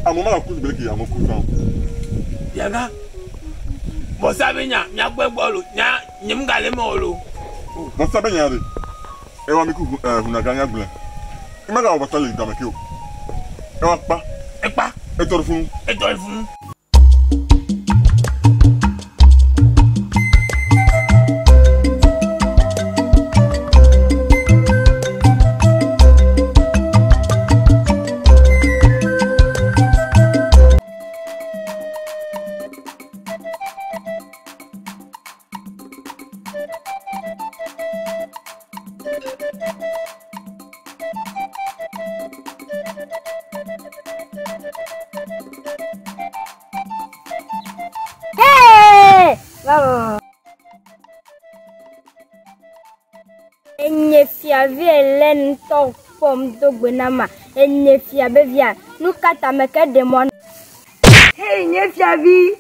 À moment la couche belki à mon coup temps. Yaga. Bon ça benya, nya gbe bolu, nya nyim gale molo. Bon ça benya de. E wa mi ku huna ganya gble. E ma ga o batale da me ki o. E wa pa. E pa. E tor fun. E tor fun. Enye fia vi elen to pom do gbenama enye fia be via nu kata meke demon. Hey enye fia vi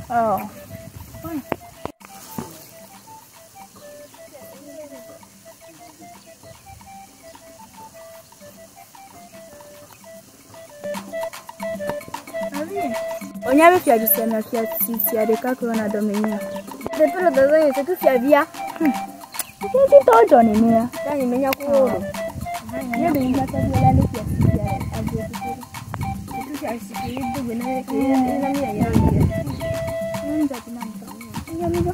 oh. Onyame fia disema fia titi adeka corona domenia. De pero de doye se tu fia via. Ti to joni mia. Yani menya ko. Ye be nja ta la le fia fia aje ti. Tu fia si ke do bena na mia ya. Nja ti nam to. Ya mi go.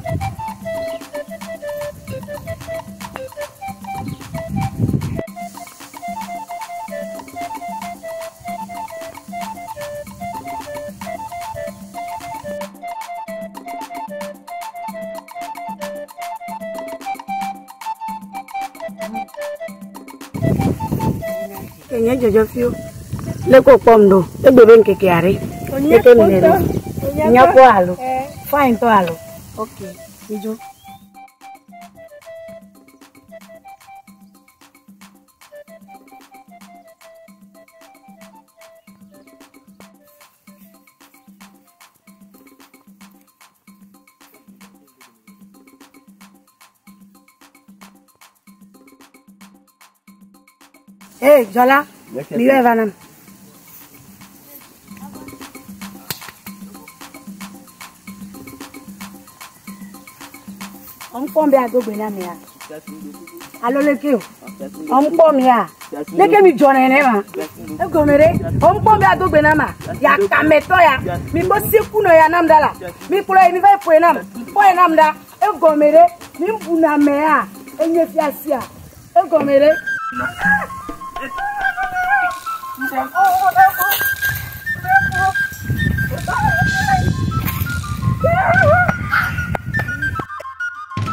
Kenya jojo fiu le ko pomdo e bebe nkeke ari e te minere nya ko alo fine to alo okay ijo Hey, Jola, miyo evanam. On pombe a do bena mea. Alo leke o. On pombe a. Leke mi jona enema. E gomere, on pombe a do bena ma. Ya kameto ya. Mi bo seku no ya namdala. Mi pulo mi vai po enam. Po enamda. E gomere, mi mbuna mea. Enye fiasia. E gomere.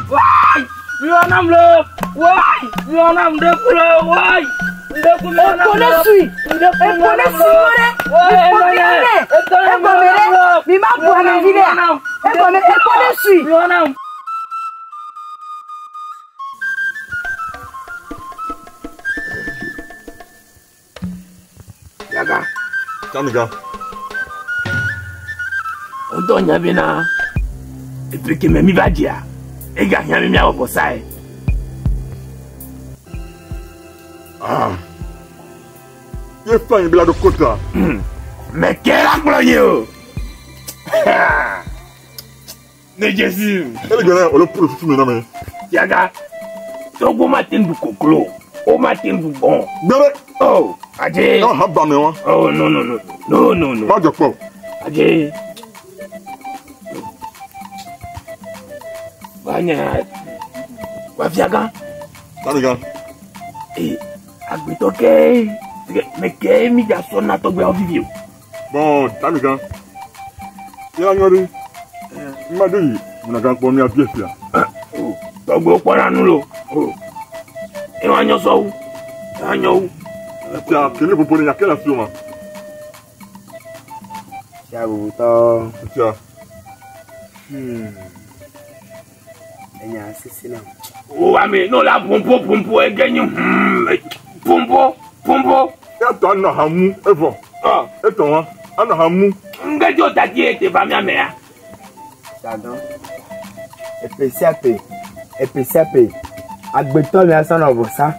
Why? Lionam lo. Why? Lionam de kulo. Why? De kulo. Eponesi. Eponesi more. Eponesi. Eponesi. Mi ma bu ana vile. Eponesi. Lionam. Yaga. Tamiga. Odonya bina. Et puis que mi va dire. Et gagne mi mia pour ça. Ah. Ye fa en blado kota. Mais quel aclonio. Ne Jésus. Ele gana o lo puro fufu na me. Yaga. Togo matin du koklo. O matin du bon. Gbere. Oh, Adé. Non, haba me wa. Oh, non, non, non. Non, non, non. Ma jopo. Adé. Banya. Wafiaga. Tamiga. Eh, agbitoke. Mais que mi da sonna to gbe o vivio. Bon, Tamiga. Ya nyori. Mmadụ muna ga kpọ mi abiesia. Togbo pora nulo. E wa nyo so. Anyo. Tia kele popo ni yakela si o ma. Tia bu to. Tia. Enya sisi na. O ami no la pompo egenyu. Pompo. Ya to na hamu evo. E to wa ana hamu. Ngejo tati ete ba mi amea. Sagan. Epesiape. Agbeto mi asan obosa.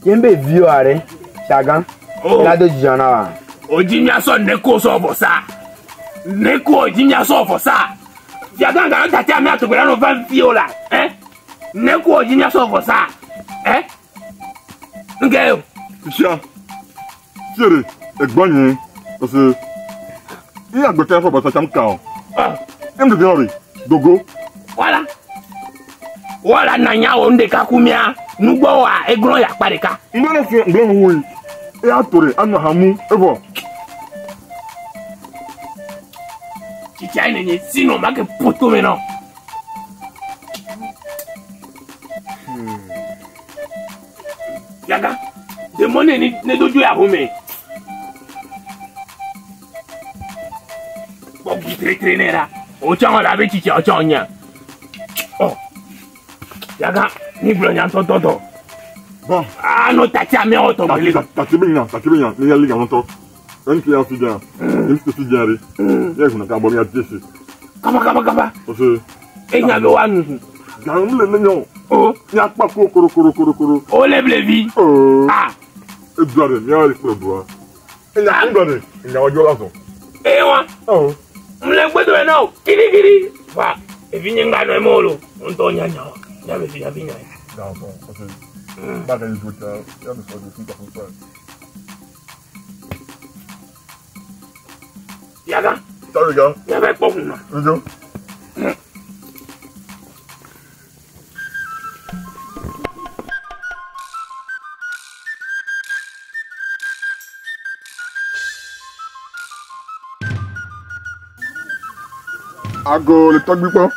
Yembe view are. Sagan. La do jona wa. Ojinya so neko so obosa. Neko ojinya so obosa. Sagan ga tati ame atogbe no van viola. Neko ojinya so obosa. Ngeo. Tia. Sere, egbon yin. Parce que il agbeto fo bosa cham ka o. Em de ori. Dogo. Wala na nyawo ndeka kumia nugbo wa egron ya pareka. Mbona fi nglo wo yi. E atore ana hamu evo. Chicha ni sino make poto meno. Yaga. De money ni doju ya home. Bo bitre nera. O chama la be chicha o chonya. Yaga, ni blo nyan toto. Bon. No tati ame auto mele. Tati binya, ni ya liga nto. En ki ya fidia. Ni se fidiare. Ya kuna ka bo mi atisi. Kaba. Parce que enya be wanu. ga mle nenyo. Ya pa ko. O leble vi. E duare, mi ya ri pro duare. Enya ngore, enya ojo la so. Ewa. Mle gbedo e no. Kiri. Wa, e vinye ngano e molo. Onto nyanya. Ya me finya. D'accord, parce que baga yi jota, ya me so de tout à fait. Yaga. Ça les gars. Ya be pokuna. Ojo. Ago le togbi po.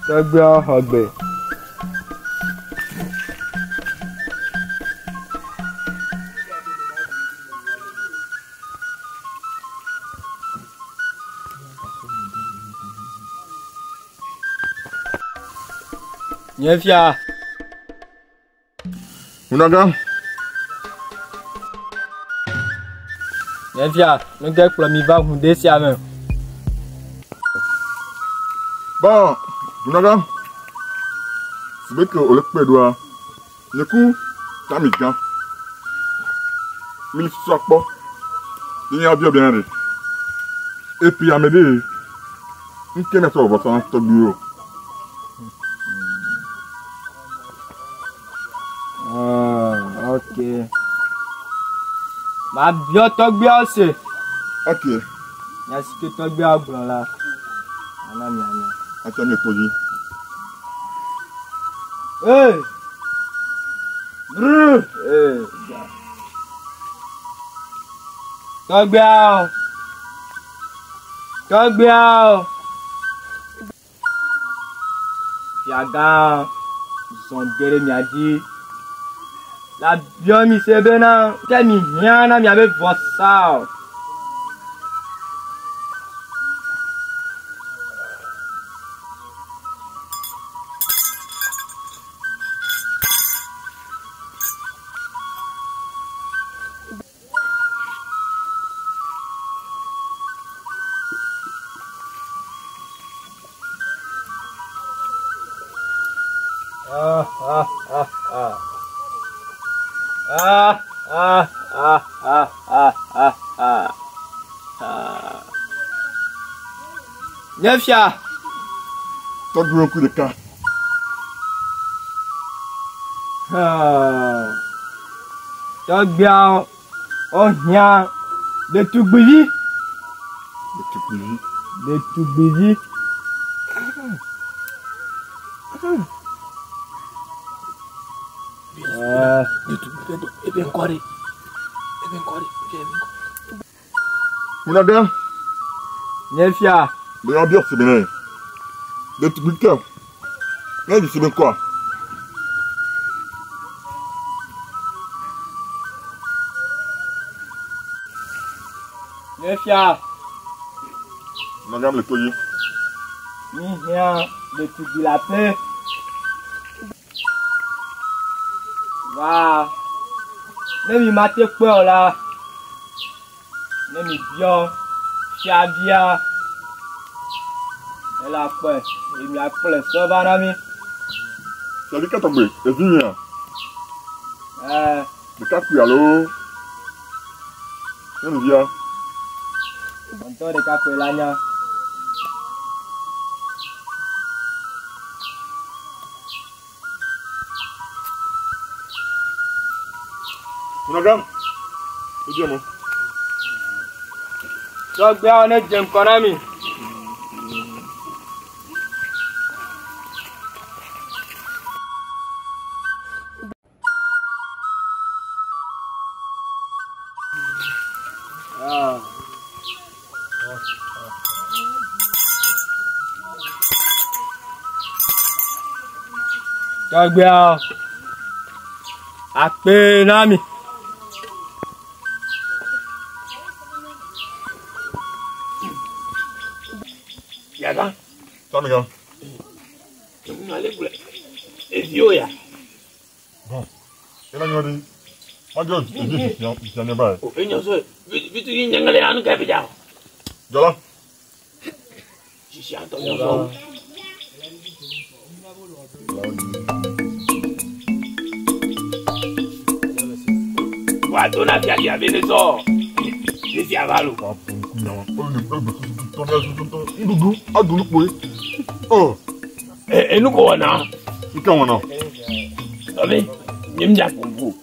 Togbi ogbe. Nyefia. Unaga. Nyefia, nge kplo mi va hunde si ame. Bon, unaga. C'est que ole pe doa. Le coup, tamika. Mi sopo. Il y a bien. Et puis à m'aider. Une kena so va sans to bureau. Ok. Ma bio togbi ose. Ok. Ya sike togbi agbon la. Ana mi ana. Ata mi poji. Hey. Brr. Hey. Togbi ao. Yaga. Son dere mi a dit. La bio mi sebe na. Ke mi hiana mi ave vossa. Nyefia. Togbi un coup de cas. Togbi ao. O hia. De tugbivi. Eben kori. Unaga. Nyefia. De bien c'est bien. de tubiteur. Mais je sais bien quoi. Le fia. Madame le collier. Mi vient de tubi la paix. Waouh. Même il m'a fait peur là. Même il vient. Chabia. Elle a peur. Il m'a peur. Ça va, ami. Ça dit qu'à tomber. Et puis, le cas puis allô. On vient. On t'a de cas pour l'année. Madame. C'est bien, moi. Donc, bien, on est d'un ami. Donc, bien, à peine ami. Yaga. Ça me gars. Et vieux, ya. Bon. Et là, il dit. Moi, je n'ai pas. Oh, et nous, vite, il y a un an qui a Jala. Je suis entendu. Quando na viagem a Venezuela, esse avalo. Oh. E não goa não. Fica uma não. Tá bem? Nem já pumpu.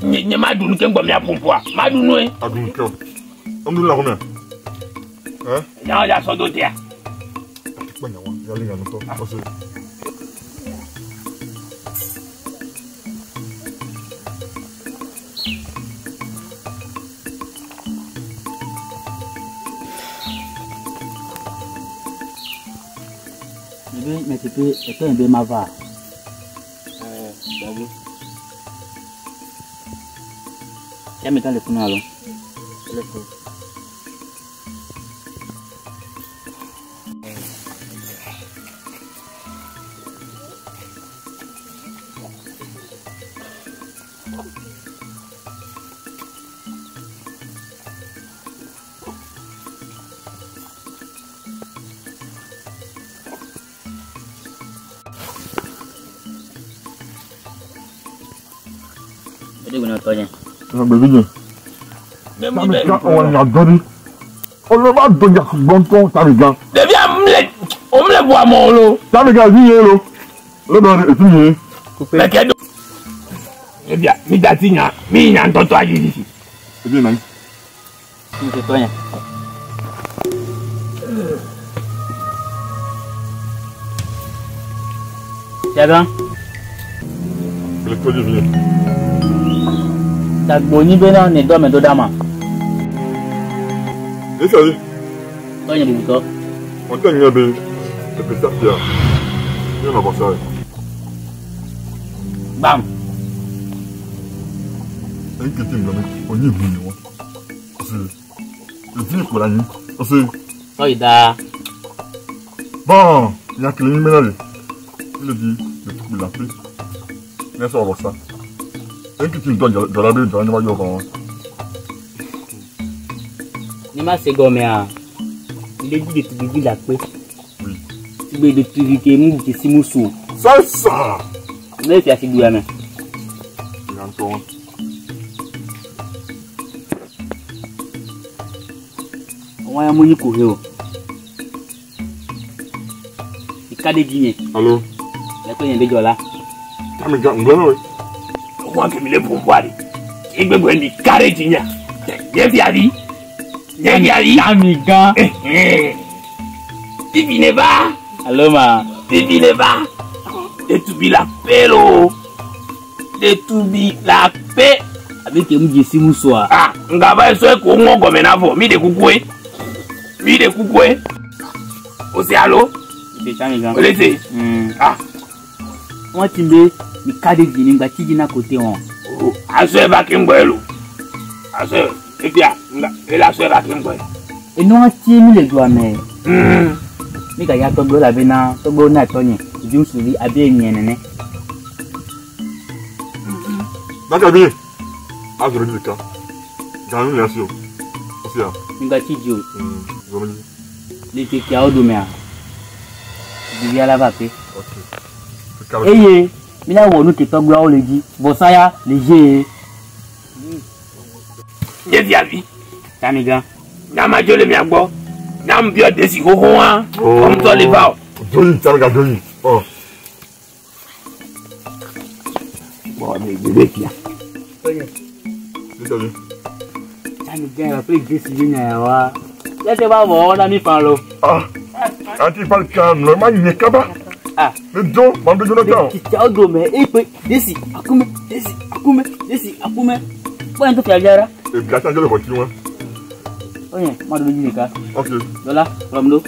Nem mais do que eu me apumpu. Mais do não é? Adun que eu. Vamos lá comer. Não, já só do dia. Banyak wan. Já liga não tô. Você. Mais tu peux être un peu mava. Ya me están lesionando. Jadi guna tanya. Ça me dit. Même Ça me gars on a donné. On ne va donner bon ton ça me gars. Devia on me le boit mon lot. Ça me gars viens là. Le don est fini. Mais qu'est-ce que devia mi datinya mi nya ntonto aji ici. C'est bien non. Ini tanya. Jaga. Le collier vient. Tak bunyi bena ne do me do dama. Et ça dit. Tanya buto. On t'a mis be. C'est peut ça Pierre. Il y en a pas ça. Bam. Un qui t'aime là, on y est venu. C'est le pour la nuit. C'est Oh ida. bon, il y a que les ménages. Il a dit le truc de la paix. Mais ça va ça. Un qui t'aime de la baie, dans le maillot. Ni ma se gomea. Il est dit de tu la paix. Oui. Tu veux de tu que mu de simusu. C'est ça. Ne fia figura me. Il y a un ton. Wa ya munyi ko heo. Ikade ginye. Allô? La ko yende jola. Ça me gars, on va là. Moi que me le pouvoir. Et me gwendi carré tinya. Ye viali. Ye viali. Amiga. Pipi ne va. Allo ma. Pipi ne va. De tubi la pelo. De tubi la paix. Avec mu de simusu a. Ah, ngaba eso ko ngo gome na vo. Mi de kukwe. Mi de kukwe. O se allo. C'est ça, les gars. Laissez. Ah. Moi, tu me dis, cadre de l'ingba, tu dis, n'a côté, on. A soeur va Kimboelo. A soeur. Et puis, et la soeur va Kimboelo. Et nous, on tient mis les doigts, mais. Mais quand il y a ton bol, la vena, ton bol, n'a pas ni. Je me suis dit, à bien, n'y en a. D'accord, bien. Ah, je vais dire le cas. Quand même, bien sûr. Aussi, hein. Ingba, tu dis, Je vais dire. les petits à Odomea. Je viens là-bas, ok. C'est carré. Eh, mais là, on nous qui tombe là, on le dit. Bon, ça y a, léger. J'ai dit à vie. Ça, mes gars. N'a ma gueule, mais à quoi? N'a ma bio de si gros, hein. Comme toi, les va. Joyi, tiens, regarde, Joyi. Oh. Bon, mais bébé, qui a. C'est ça, bien. Ça, mes gars, il va plus décider, là. Laissez pas voir, on a mis par l'eau. Ah. Anti parle calme, normal, il n'est qu'à bas. Ah. Le John, bande de Jonathan. Qui a Odomea, et puis, desi, akume, desi, akume, desi, akume. Bon, un peu faire là. Et bien, attends, je le continue, hein. Oui, moi, je vais dire les gars. Ok. Voilà, comme l'eau.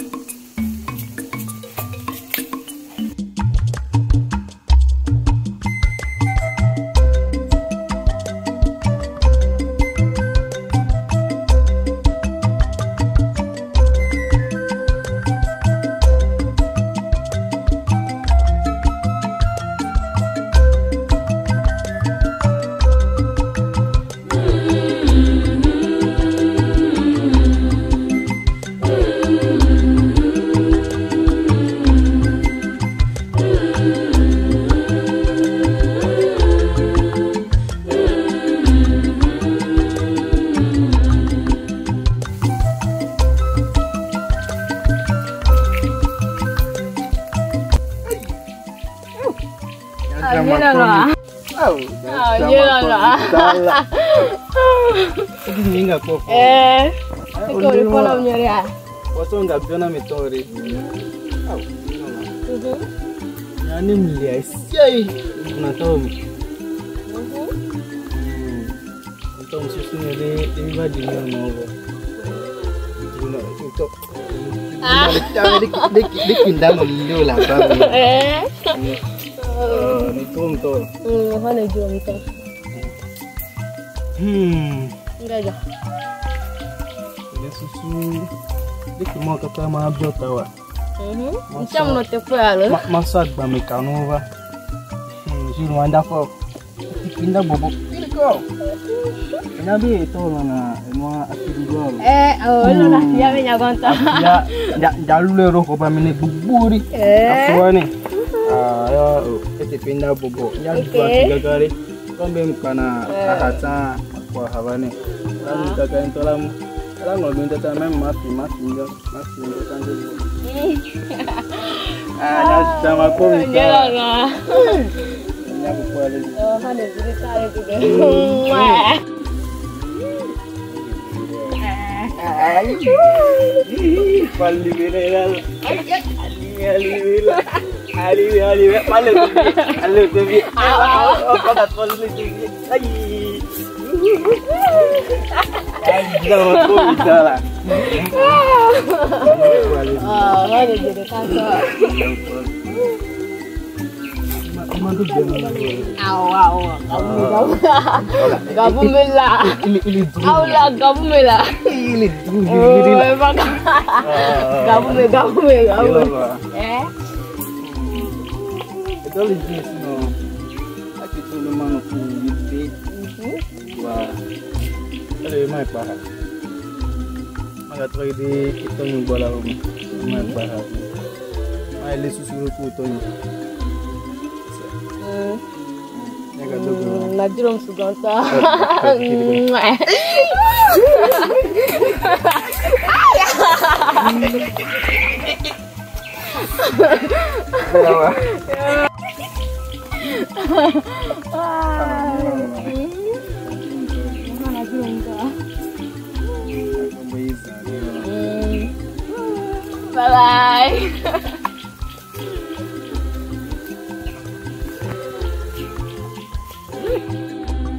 Bye-bye.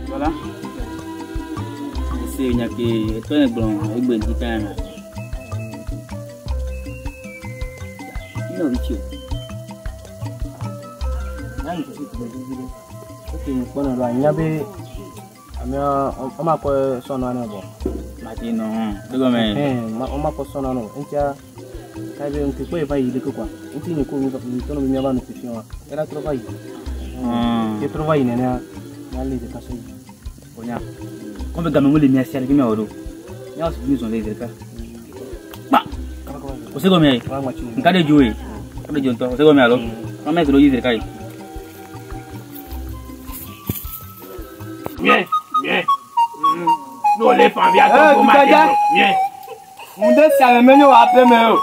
Voilà. C'est une qui est blanc, avec une petite canne. No bicho. Nani ko situ be. Okay, kono do anyabe amia oma ko sono ana bo. Matino. Dogo me. Oma ko sono no. Entia kabe unti ko e vai de ko kwa. Enti ni ko mi tono mi aba no fifiwa. Era trovai. Che trovai nena. Nali de kaso. Onya. Kombe ga mengule mi asiale kimi oro. Ya su mi son le ka. Ba. Osego me. Nkade juwe. Kade jonto. Osego me alo. Kama ko yi de kai. Bien. Nous les femmes viennent pour ma bien. On dit ça le menu après mais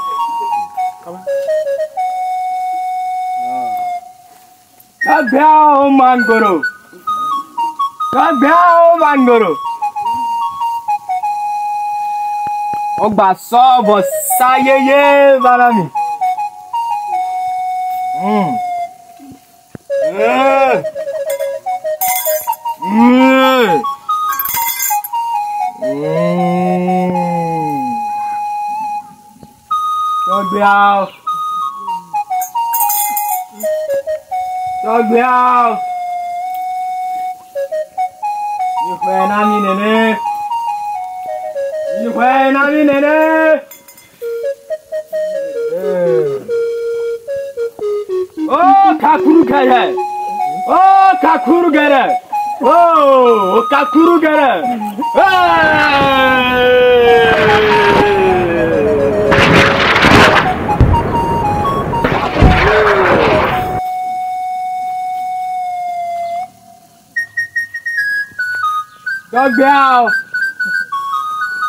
Kabiao mangoro. Ogba sobo sayeye barami. Togbiao. Ni kwena mi nene. Oh, kakuru kere.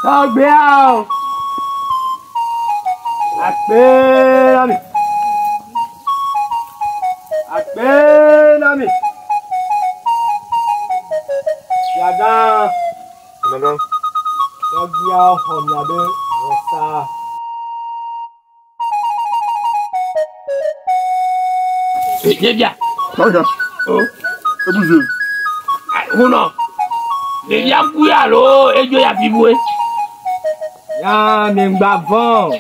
Togbiao. Akpenami. Yaga. Togbiao homyabe rosa. Bien. Regarde. Oh. C'est bougé. Non. Les viens couiller l'eau et Dieu y a viboué. Ya mengbavon.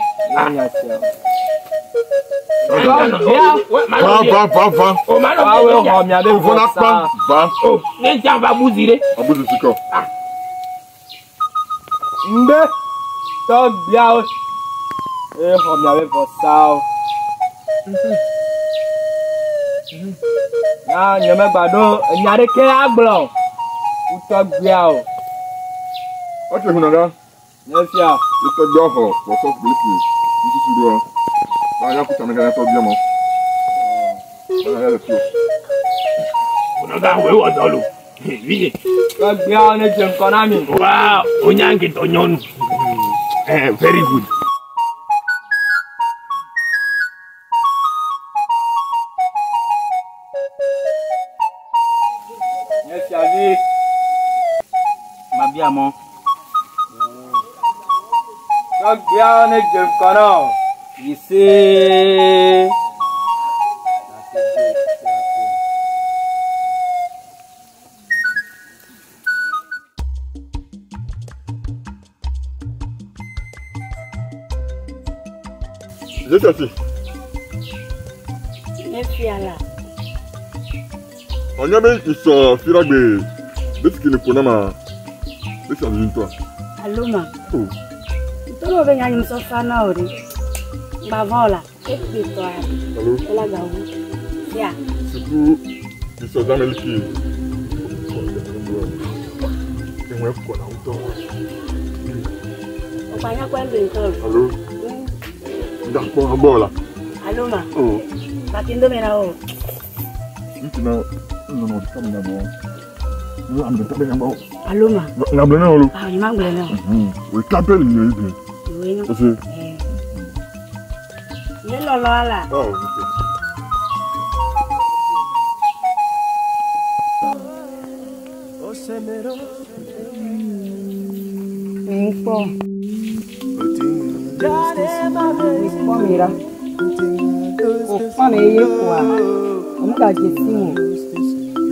Ya tia. Va. Oh, man, Va. oh, les gens va bousiller. Abou de Siko. Mbe. Togbiao. Homyabe rosa. Ya nyame gbado nyare ke agblon. Togbiao. Ok, Hunaga. Nefia. Le Togbiao, pour ça, ici, tu dois. Là, il faut que tu me Togbiao. On a gardé au dolo. Oui. Togbiao ne jem konami. Wow, on y a un qui t'oignon. Very good. Nefia vi. Mabiamo. Togbiao ne jem kono. Ici. Je t'ai Nefiala. On y avait une firagbe. Qu'est-ce qu'il ne connaît pas? Qu'est-ce qu'il y a toi? Aluma. Oh. Tolo benya nyimso fana ori. Bavola. Ekpi toi. Allô? Ela gawu. Ya. Surtout, ils sont dans le pied. Et moi, quoi, là, autant. Opanya kwende ntolo. Allô? D'accord, en bas là. Aluma. Oh. Batindo mena o. Non, pas bien bon. Nous avons pas bien bon. Aluma. On a bien bon. Ah, ni mangle na. Oui, t'appelles, il est bien. Oui. C'est Ye lolo ala. oh, ok. Info. Info mira. Ofane ye kwa. Omuga jesimu.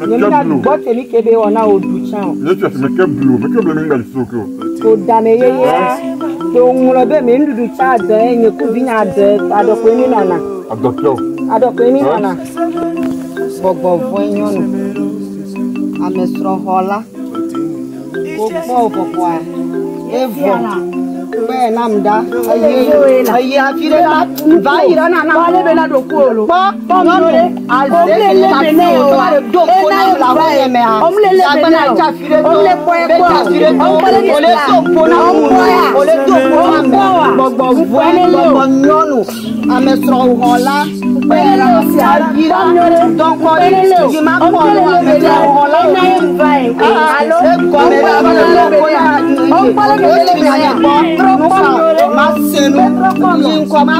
Yemina bote ni kebe ona oduchan. Je suis à ce mec bleu, mais que bleu n'est pas le soco. Ko dame ye ye. ngolo be me ndudu cha de nye ku binya de adoko ni nana. Adoko ni nana. Gbogbo fún yonu. Amesro hola. Gbogbo popo a. Evo. Be namda. Aye afire la. Va ira nana. Wale be la dokolo. Bo nore. Alzele le bene o. Do ko na la wa ye me a. Omlele bene o. Omle po e po. Omle so po na o. Ole do ko na gbogbo fún gbogbo yonu. Amesro hola. Be la si ayira. Don ko yi ma po wa me la hola. Allo. Ko me la ba lo ko ya. O pale ke le be ya. Masenu yinkoma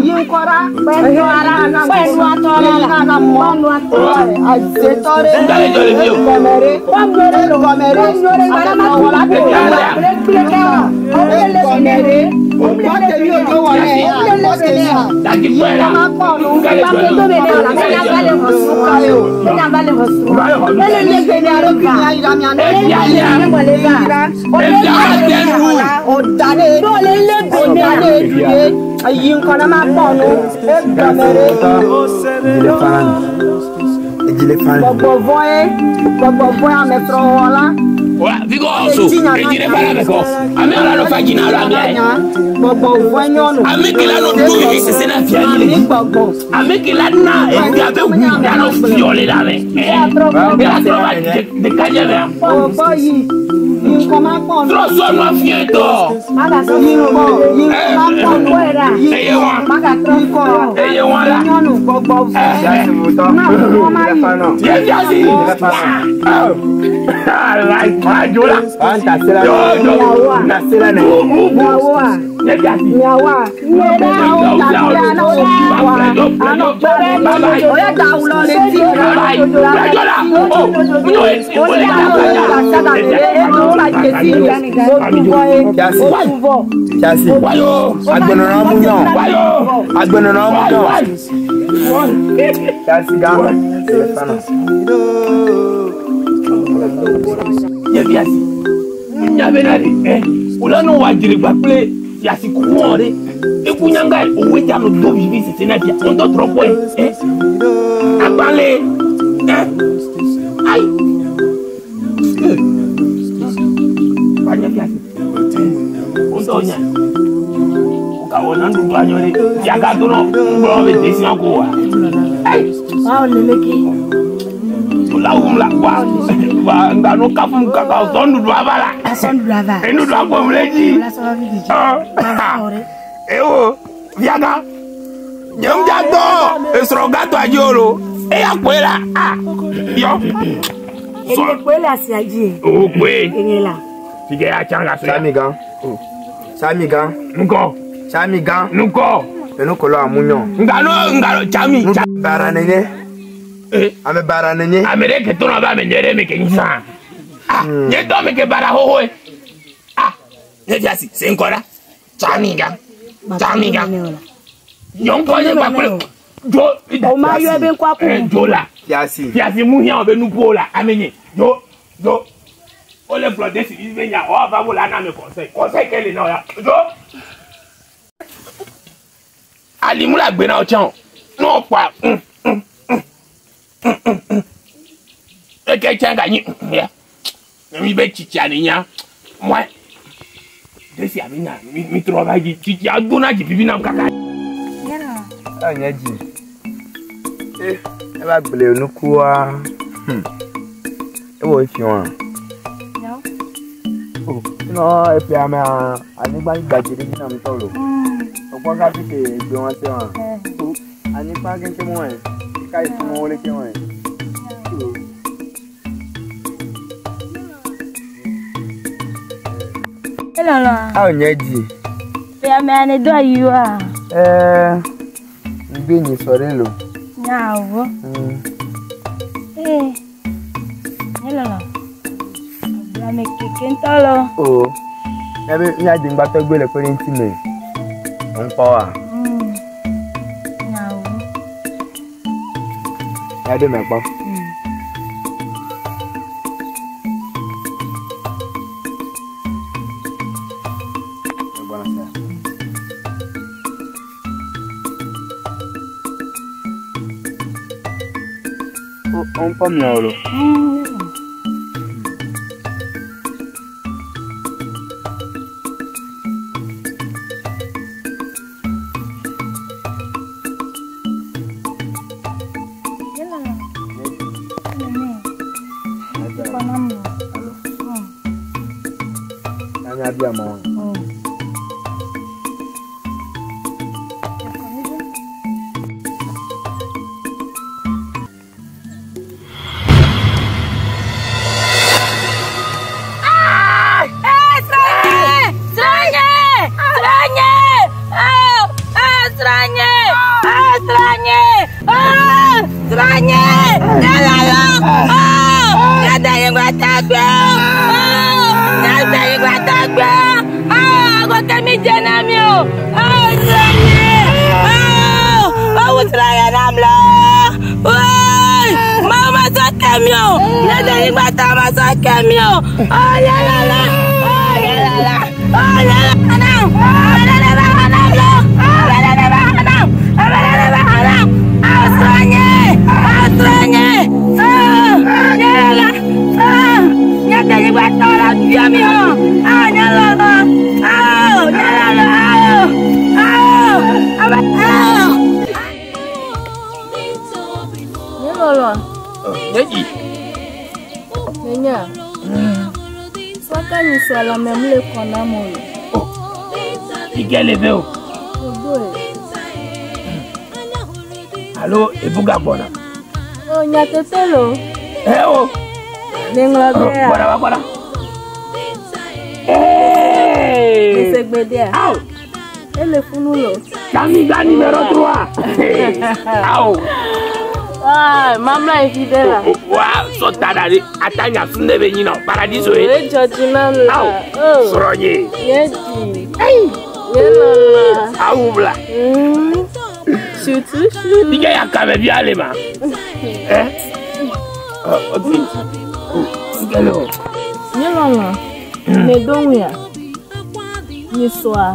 yinkora benwara na benwatola na monwatola azetore komere ana wala ke komere omote mi ojo wale ya dagi fuera Vigo also, ejire para meko. Ame ala no fagina ala mi. Ame kila no do yi se na fia yi. Ame kila na e bi abe wu na no fiole la me. Ya trova de calle me. Tro so no fieto. Eye wa la. Majola. Antasela. Nasela na. Nyawa. Nyawa. Oya daulo le ti. Majola. Oh, no es. Chasi. Agbenona munyo. Agbenona munyo. Chasi gama. Yebiasi. Nyabenari ulano wajiri bakule yasi kuore. Ekunyanga owe jano do bibi senatia. Ondo tropo Abale. Ai. Banya biasi. Ondo nya. Ukaona ndu banyore. Yakatono mbro be desia ko wa. Ai. Wa leleki. Ulaumla wa ngano kafum kaka sondu dwabala enu dwabo mleji ewo viaga nyamjato esrogato ajoro e akwela yo so kwela si aji o kwe enela fige achanga so Samigan nuko enokolo amunyo ngalo chami baranene ame baranene amereke tuna ba menjere meke nsa nye to meke bara hoho nye jasi senkora chamiga yonko nye bakule jo o ma yo ebe kwa ku jola yasi muhia obe nupola amenye jo ole blodesi ibenya o ba bola na me conseil kele na ya jo alimula gbe na o chan no pa Eke changa ni ya. Mi be chicha ni nya. Moi. Desi amina mi trova gi chicha dona gi bibi na kaka. Anyaji. E ba gbele onuku wa. E wo ifi won. No. Oh, no e pe ama ani gba gbajere ni na mi toro. Opo ka ti ke gbe won se won. Ani pa ke mo e. Kai fun mo le ke won. Hello. Anyaji. Pe amane do ayiwa. Ngbe ni sore lo. Nyawo. Hello. Ya me kekentalo. Oh. Yabe nya di ngba to gbe le pere ntime. Npo wa. Nyawo. Ya de me pa. On pas mieux là. Bien mon. La même le qu'on a mon. Oh, il est levé. Allô, et Bougabona. Oh, il y a Tetelo. Eh oh, voilà, voilà. Eh, c'est Bédé. Et le Funulo. Camiga numéro 3. Ah, maman est fidèle. Waouh, sotada, attends, à Sunde Benino, Paradiso. Eh, Georgina, oh, Sorogne. Yedi. Hey, Yelala. Aoubla. Chutu. Diga ya kabe bien les mains. Eh? Ok. Galo. Yelala. Ne dongia. Yeswa.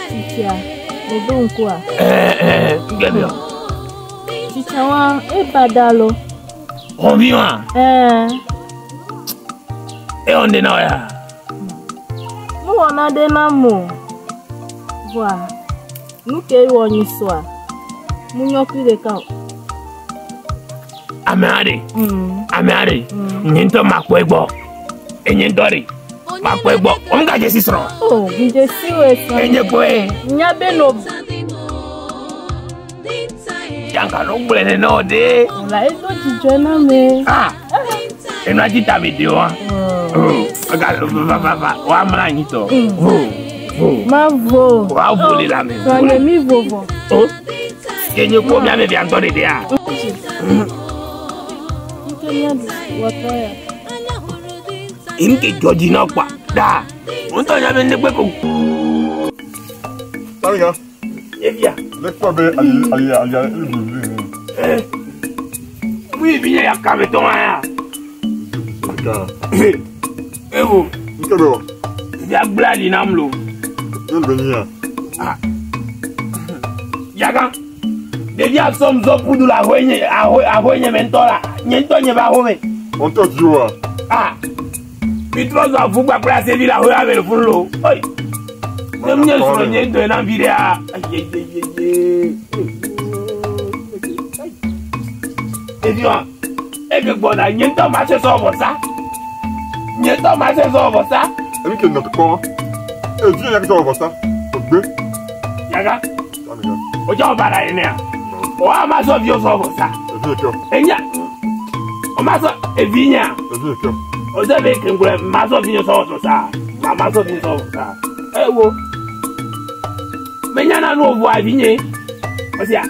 Titia. Ne donkwa. Galo. Chichawa e badalo. Combien? Et on est là. Nous on a des namours. Voilà. Nous qui on y soit. Nous n'y a plus de camp. Amari. Amari. N'into makwego. Et n'intori. Makwego. On gagne si sera. Oh, je suis ouais ça. Et n'y poe. N'y beno. Yanka no blende no de. La ezo tijona me. Ah. Et nous a dit ta vidéo. Regarde, va. Wa mlanito. Ma vo. Wa voler la même. Soigne mi vovo. Oh. Et n'y ko bien me bien donner de a. Inki Georgina kwa. Da. On t'a jamais ne quoi ko. Ça regarde. Eh bien. Laisse-moi bien aller. Oui, bien ya kameton ya. Eh vous. Nkebo. Ya blali namlo. Yel benia. Ah. Yaga. Devia som zo pudu la hoyenye mentora. Nyento nye ba home. On te dit ouais. Ah. Pitro zo fu gba pra se vi la hoya be fulo. Oi. Demye so nye do na videa. Evion. Ebe gbona nyento ma se so bosa. Nyento ma se so bosa. Emi ke notre corps. Et viens avec toi ça. Ok. Yaga. Ça regarde. Ojo bara ene a. O ama so bi o so bosa. Viens que. Enya. O ma so evinya. Viens que. O se be kengure ma so bi o so bosa. Ma so bi so bosa. Wo. Menya na no vo avinye. O sia.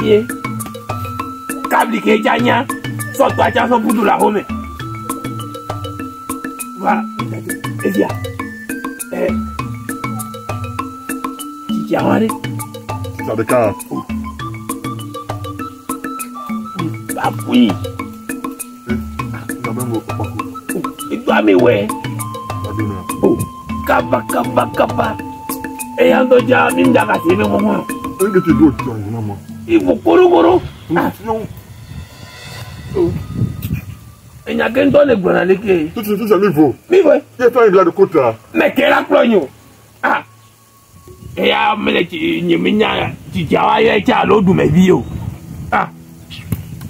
Ye. Kabli ke janya. So to acha so budu la home. Voilà. Evia. Chichiamare. Ça de cas. Papui. Ça même au Paco. Il doit me ouais. Ça donne. Oh. Kaba. Et ando ja minda ka sebe momo. Un que tu dois tu en moi. Il faut koro. Non. Il n'y a qu'un don de bonalique. Tout c'est niveau. Oui, oui. Il y a pas de côté là. Mais quel a plogno? Ah. Et à me le Nimina, Tijawa, et à l'eau mes vieux. Ah.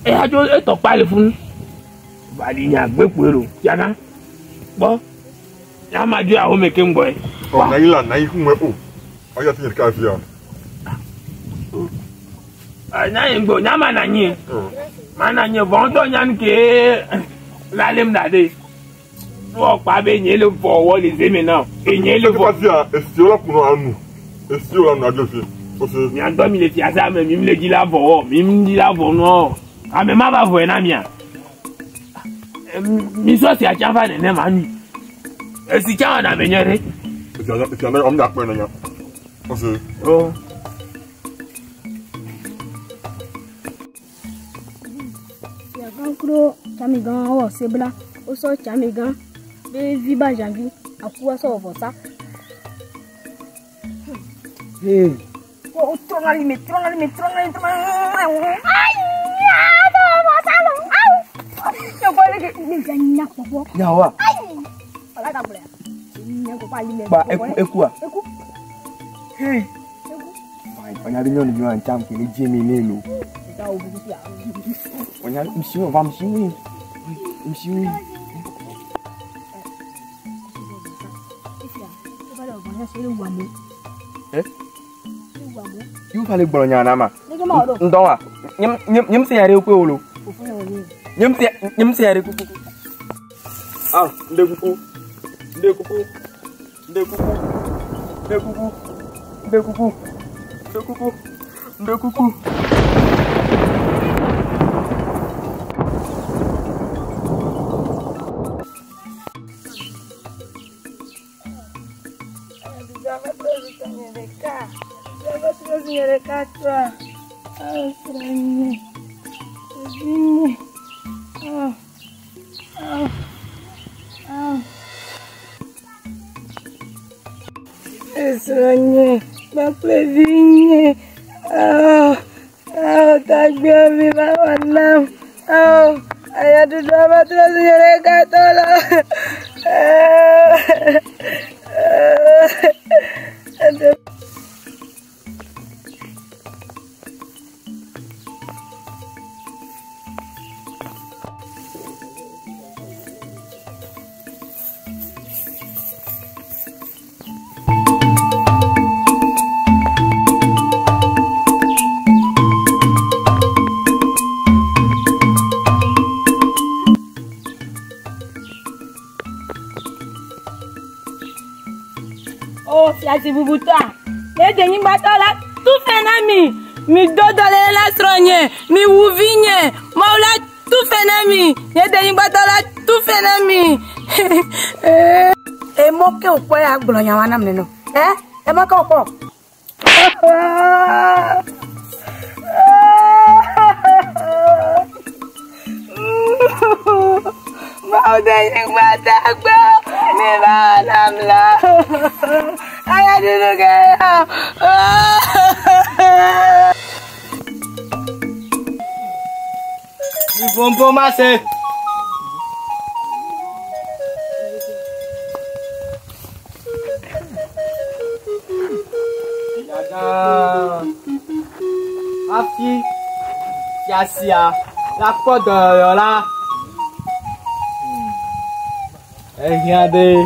Et à toi, et ton pas le fou. Baligna, Gwepuro, Yana. Bon. Yama dit à Home Kimboy. Oh, Naila, Naïfou, oh. Oh, il y a une café. Ah, Naïmbo, Nama Nani. Mananye, Vando Yanke. La lème d'adé. Oh, pas baigner le forward, les aimés now. Et n'y le voir. Et si on a pour nous, et si on a deux filles. Il y a 2 000 fiazas, mais il me dit là, bon, il me dit là, bon, non. Ah, mais ma va voir un ami. Mais soit c'est à Java, n'est pas nu. Et si tu as un ami, c'est un homme d'appel. Oh. Kuro chamigan o sebla o so chamigan be viba janvi akuwa so vota o tronali me ai do vota au yo pode que ni janya popo Nyawa. ala ka bule ni ko pa lime Ba eku a. eku Onya bi nyoni nywan cham ke le jemi nelo. ta o bu ya Onya msiwe va msiwe. Msiwe. You fale gboro nyana ma. Ndonwa. Nyem se yare ku olo. Nyem se yare ku. Ah, ndekuku. Esronye, bakwevinye, tagbe mi bawanam, ayadudu abatros yere katola. Oh, fiati bubuta. Ede ni batola tu fenami. Mi dodole la stronye, mi wuvinye. Maula tu fenami. Ede ni batola tu fenami. E moke o kwa ya gbolo nyawa nam neno. E moke o ko. Mau dari mata gua ni malam lah. Ayah dulu kaya. Ni bombo masih. Jaga. Afi. Sia-sia. Lapor dah lah. Regardez,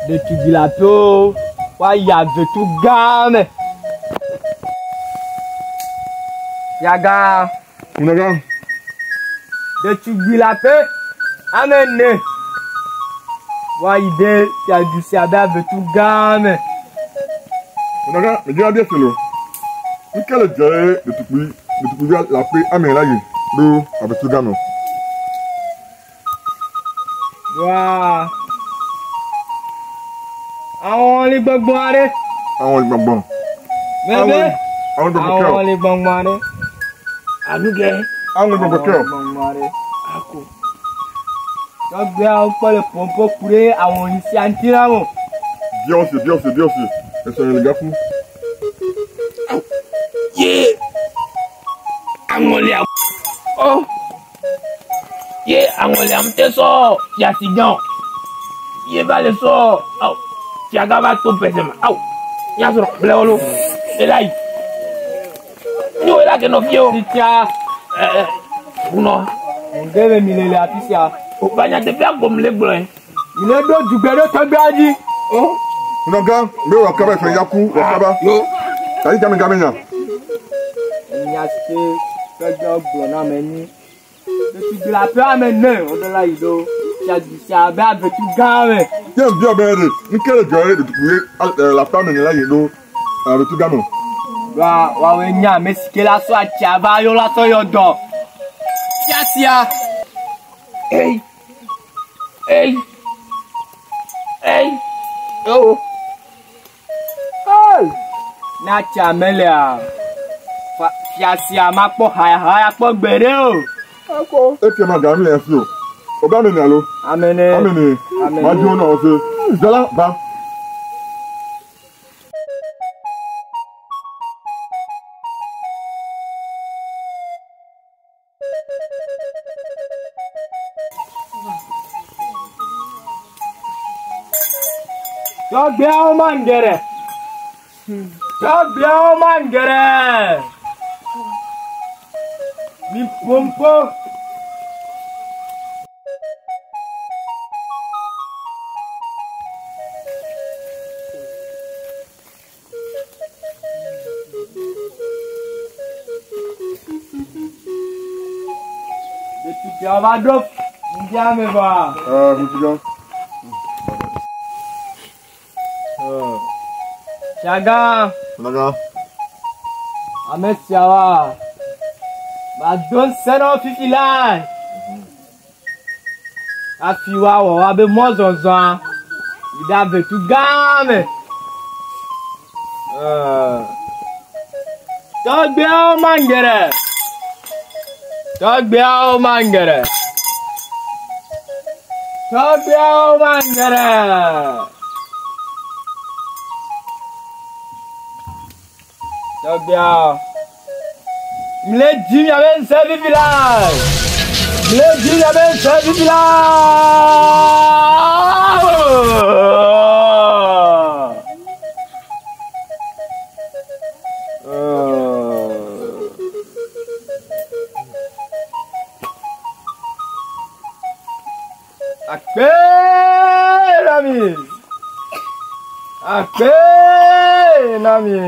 de tubilato, il y a de tout gamme. Yaga, de tubilato, amenez. Il y a du sabbat de tout gamme. Mais regardez cela. Quel est le tout la paix aménagée avec tout gamme. Wah, awon le gbogbo are. Awon le gbogbo. Bebe. Awon le gbogbo are. Anuge. Awon le gbogbo keo. Ako. Gbogbo awon pole pompo kure awon isi antira mo. Dios. Ese le gafu. Ye. Amole. Oh. angole amte so ya sigan ye va le so au ti aga va to pesema au ya so bleolo elai yo era que no vio Titia, uno ngebe milele afisia. o banya te bia gom le glo Ile do jugbe to gbe aji. oh Unaga, mbe wakaba fe yaku, wakaba. yo Tani kame gamenya. Nya ske pejo gbo na meni. Tu gra pe amene odola ido. Sia be avetu gawe. Tiens bien bere, nkele jore de tukuye la femme ni la yelo. Avec tout gamin. Wa we nya mesike la so achi aba yo la so yodo. Sia. hey oh Na cha melia. Sia ma po haya po gbere o. Et puis ma gamme les fio. O gamme ni alo. Amene. Amene. Ma jo na o se. Zala ba. Jogbe o mangere. Jogbe o mangere. Mi pompo. Tu vas drop. Ndiame ba. Mutiga. Chaga. Unaga. Amesiawa. Ma don seno fifilai. Afiwa wo abe mozonzon. Ida be tu game. Jogbe o mangere. Jogbe o mangere. Jogbe o mangere. Jogbe. Mle Jimmy avait un servi village. Mle Jimmy avait un servi village. Akpe nami.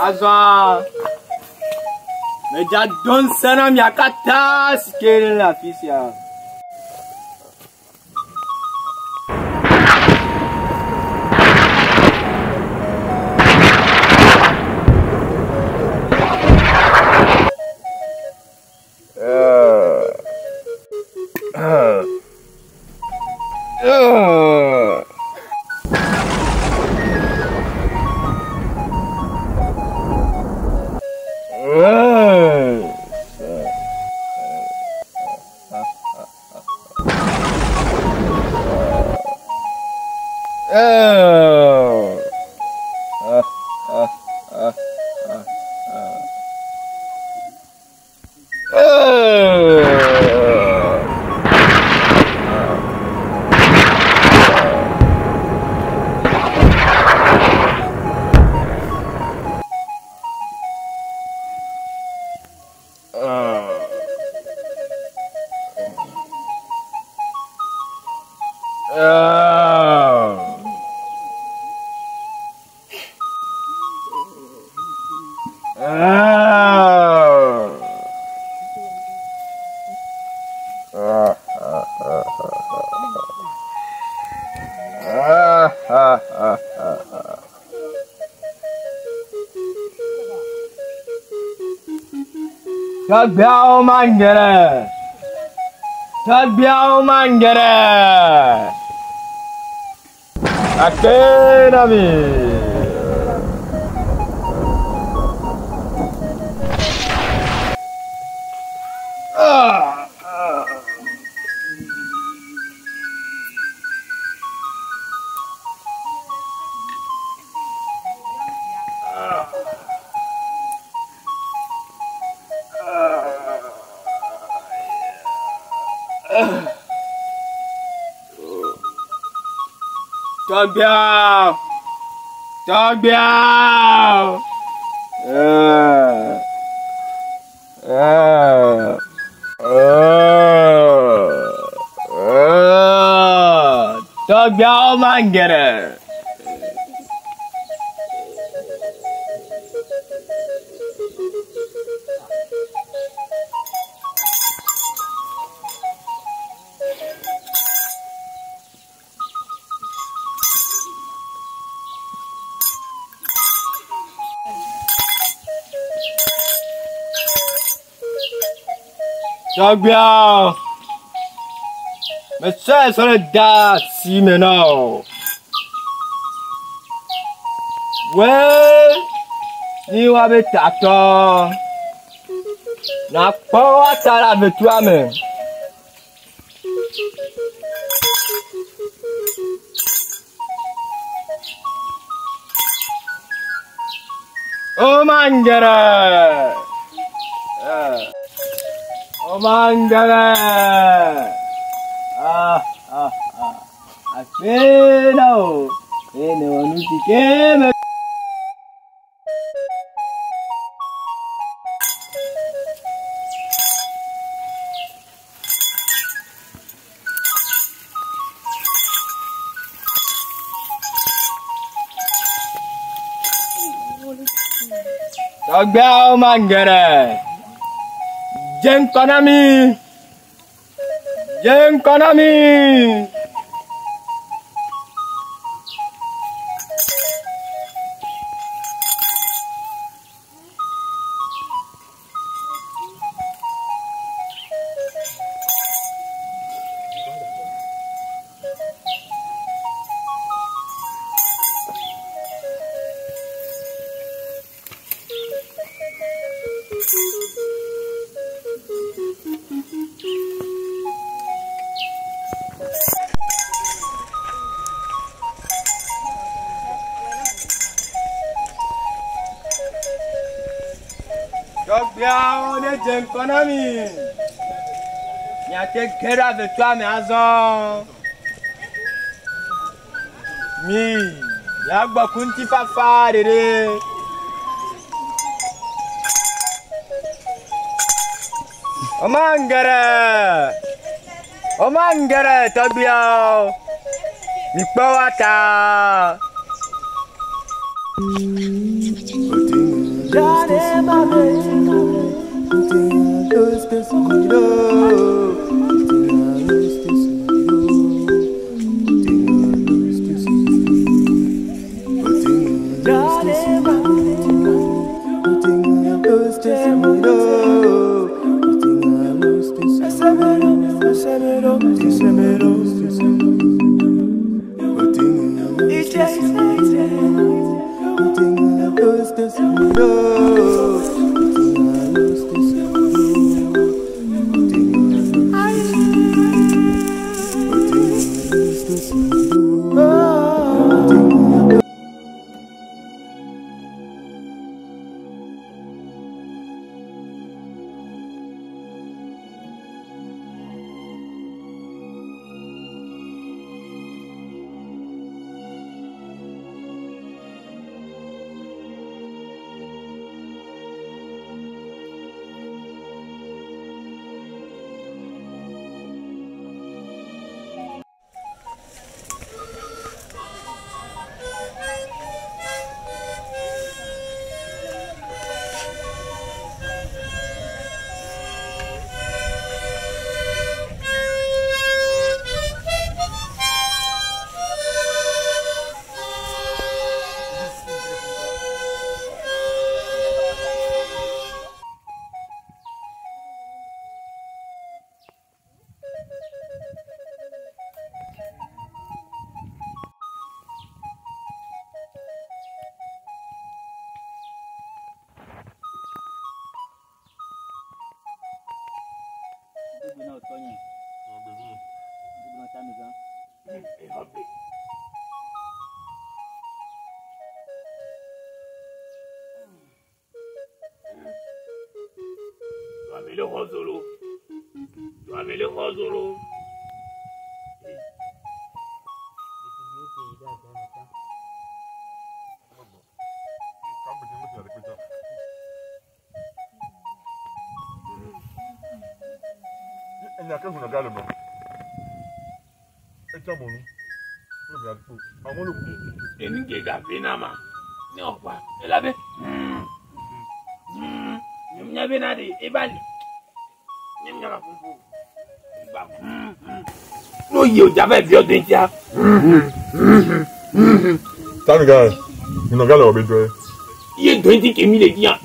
Azwa. Meja don sana miakata sikere la fisia. Jogbe mangere. Jogbe mangere. Akpe nami. Togbiao. Togbiao. Togbiao mangere. Togbiao. Mais ça, c'est le date, si maintenant. Ouais, ni wabe tato. Na pas à avec toi-même. Oh mangere. Oh mangere. Aspeno. Non ti chiama. Togbiao mangere. Jeng Konami. Jeng Konami. Togbiao de Jeng Konami. Y'a te guerre avec toi, mais azon. Mi, y'a bakunti papa dede. Omangere, Togbiao. Mi pawata. Zolo. Il y a quelqu'un qui regarde le blanc. Et tiens, bon, nous. À mon loup. Et nous qui avons fait nama. Non, pas. Elle avait. Nous n'avons pas dit. Et bali. Nous n'avons pas dit. Nous y avons vu de dia. Ça, regarde. Il regarde le robot. Il y a 20 qui mis les diams.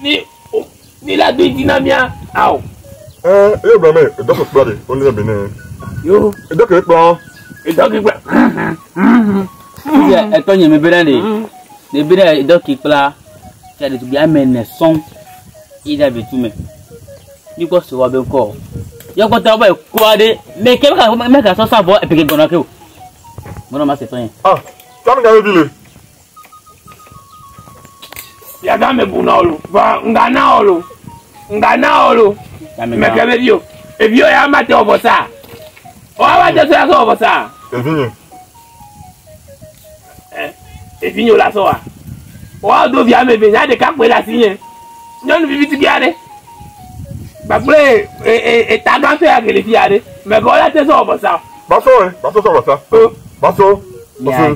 Ni la 20 namia. Aou. Eh, Bramé, et donc, on est bien. Yo. Et donc, il prend. Et donc, il et toi, il me bénade. Les bénades, et donc, il plat. Tu as des bien mené son. Il avait tout, mais. Il faut se voir bien corps. Il y a quoi, quoi, mais quelqu'un a sa voix et puis qu'il connaît que. Mon nom, c'est rien. Ah, ça me garde le il y a des bonhommes. Ngana olo. Mais que me dio. Et vieux, il y a maté au bossa. On va te faire ça au bossa. Et vigne. Et vigne la soa. On va devoir me venir de cap pour la signer. Non, nous vivons together. Bablé et ta grande fille a que les filles. Mais voilà, c'est ça au bossa. Basso, hein. Basso, ça va ça. Basso. Ya,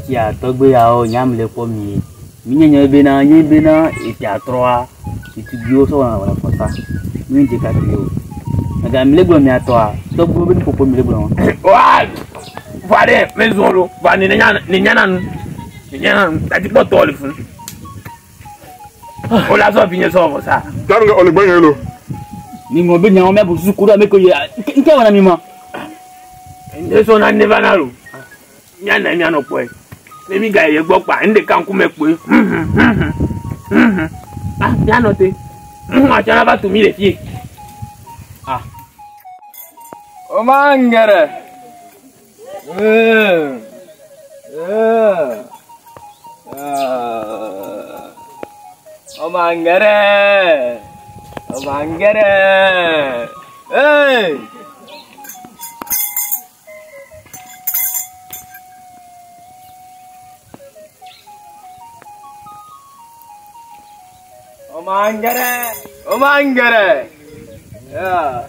qui a togbe ya o nyam le pomi. Minye bena, ye bena, et tu as 3. Et tu dis au soir, on va faire ça. Nous, tu as 4 jours. Madame le bon, à toi. Tu as besoin de pour le bon. Voilà, maison l'eau. Voilà, les nyanan. T'as dit pas toi le fou. On l'a sorti bien ça. Ça on le bagne l'eau. Ni mon bien, on met pour soukoura, mais que y a. Qu'est-ce qu'on a mis moi? Ils sont en Nevanalo. Nyana point. Mais mi gars, il y pas un des camps comme quoi. Ah, bien noté. Moi, tu n'as pas tout mis les pieds. Ah. Oh mangere. Oh mangere. Oh mangere. Hey. Oh mangere. Yeah.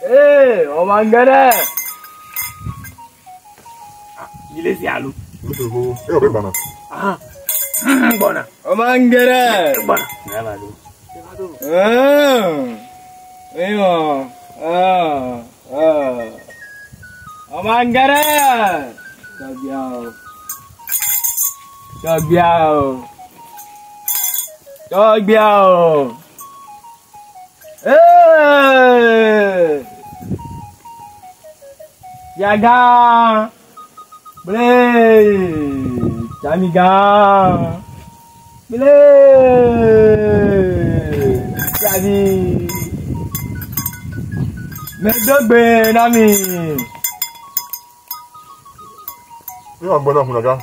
Hey, oh mangere. Il est à l'eau. Et on va banane. Ah. Bon. Oh mangere. Bon. Oh mangere. Chogbiao. Hey! Yaga. Blay. Chamiga. Blay. Chabi. Medogbe nami. Il y a un bonheur pour la gare.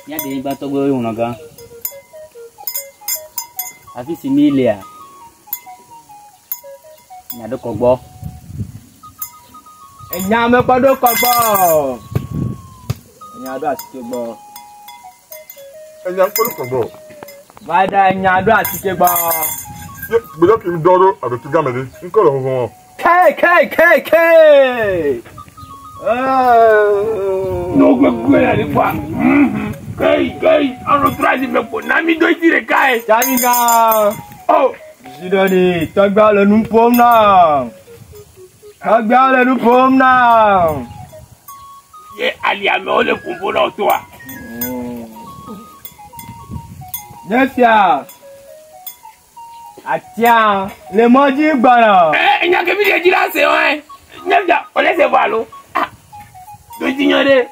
Il y a des bateaux qui ont un gars. Afi similia. Il y a deux combats. Il n'y a même pas de combats. Il y a deux combats. Il y a un peu de combat. Vada, il y a deux combats. Mais là, il me donne avec tout le gars, mais il colle au moment. K. Non, mais la fois. Kay, on retrouve les pour Nami doit tirer Kay. Chamiga. Oh, Jidoni, tagba le nous pomna. Tagba le nous pomna. ye alia mais on le combo dans toi. Nefia. Atia, le maudit bana. Il n'y a que mi dire c'est ouais. Nefia, on laisse voir l'eau. Ah. Do ignorer.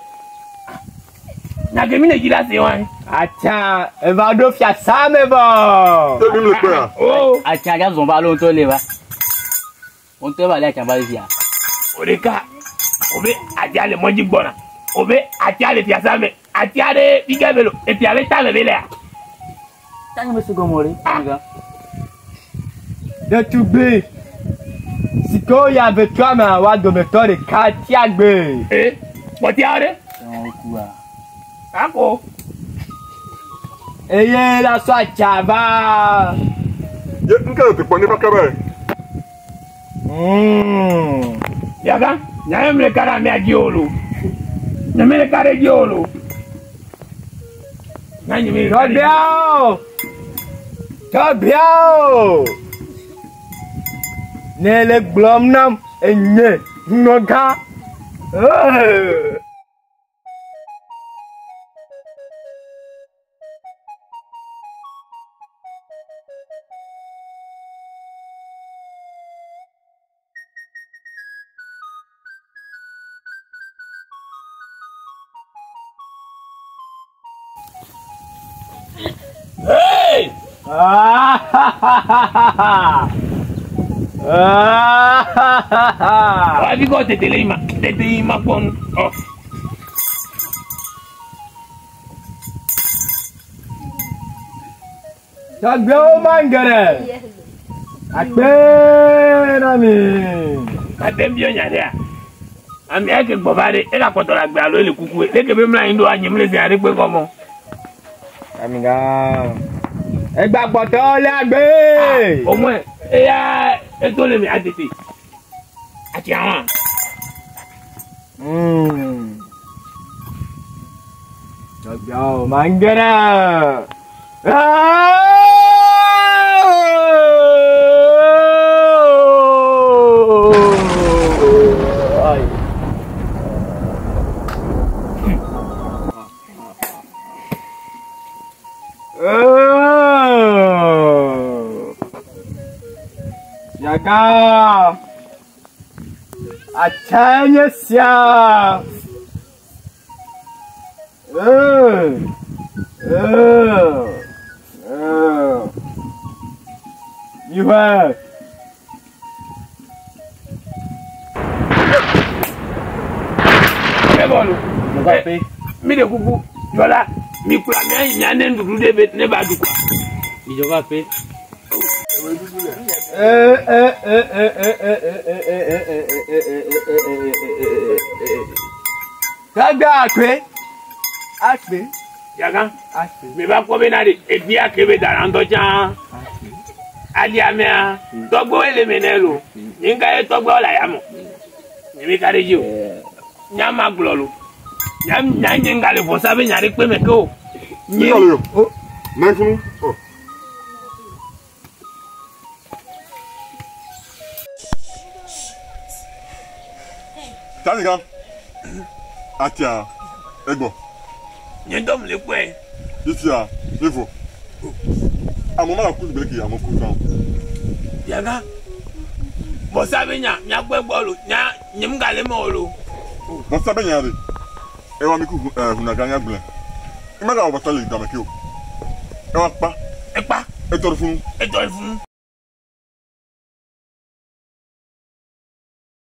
Na que mi dire c'est ouais. Atia, elle va do fia ça mais bon. C'est lui le père. Oh, a tiens regarde on va on te leva. On te va aller à Balia. Oreka. Obe atia le maudit bona. Obe atia le fia ça mais atia le bigabelo et puis avec ta bébé là. Tant que second mori, amiga. De tout bé. Si toi y avait toi mais on va de méthode de Katia bé. Eh, potiare? Non quoi. Ako. Eye la so achava. Ye nka te pone bakabe. Yaga, nyamle kara me agiolo. Nyamle kara agiolo. Nani me Tabiao. Nele glomnam enye noga. Hey! Why you got the dilemma? The dilemma one off. Tabiao mangere. Akpena mi. Madem bien ya. Ami ake gbobare e la koto la gbe alo le kuku e ke be mla yin do anyim le ziare pe komo. Amiga. Egbagbo to le agbe. Omo e ya e to le mi atete. Ati awon. Tabiao mangere. Yaga achanya sia you have Ebolu mi de kuku jola mi kura mi nyane ndudu de ne ba dukwa Ìjọba pé Kagba akpe Yaga mi ba ko be na de ebi akebe dara ndo jan ali amea togbo ele menelo ninga e togbo la yamo mi ka re jo nyama glolo nyam nyanga le bosa be nyare pe meko Ni alo. Oh. Nafunu. Oh. Taniga. Atia. Ego. nyendom le kwe Itia. Evo. Amoma ku beki amoku kan. Yaga bosa be nya gbe bolu nya nyim gale mo lo Bosa be nyare. Ewa mi ku hunaganya gble. Imaga obatale damekio. Ewa pa. epa Etorfun. etolfun